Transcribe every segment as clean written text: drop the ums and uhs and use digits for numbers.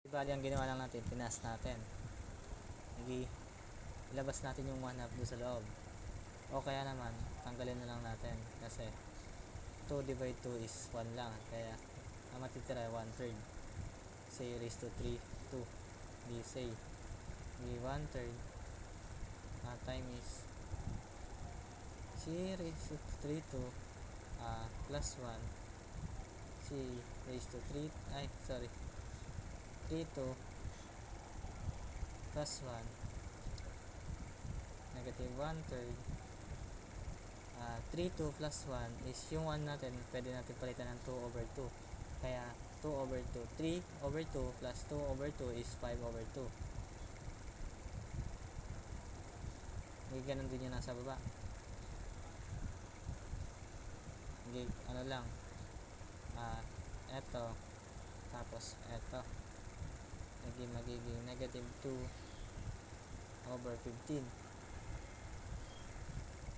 Bali, ang ginawa lang natin, tinas natin. Ilabas natin yung 1 half doon sa loob. O kaya naman, tanggalin na lang natin. Kasi 2 divide 2 is 1 lang. Kaya, ang matitira 1/3. Say raised to 3, 2. Di say, di 1/3. Time is c raised to 3, 2. Plus 1. C raised to 3, 3, 2 plus 1 negative 1/3. 3, 2 plus 1 is yung 1 natin, pwede natin palitan ng 2 over 2. Kaya 2 over 2, 3 over 2 plus 2 over 2 is 5 over 2. Hindi ganun din yung nasa baba. Hindi, ano lang, eto tapos eto magiging negative 2 over 15.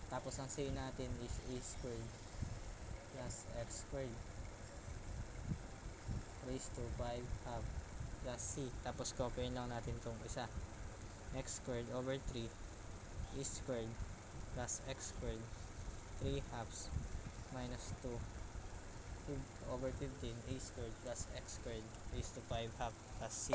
Tapos ang say natin is a squared plus x squared raised to 5 half plus c. Tapos copyin lang natin tong isa, x squared over 3 e squared plus x squared 3 halves minus 2 over 15 a squared plus x squared raised to 5 half plus c.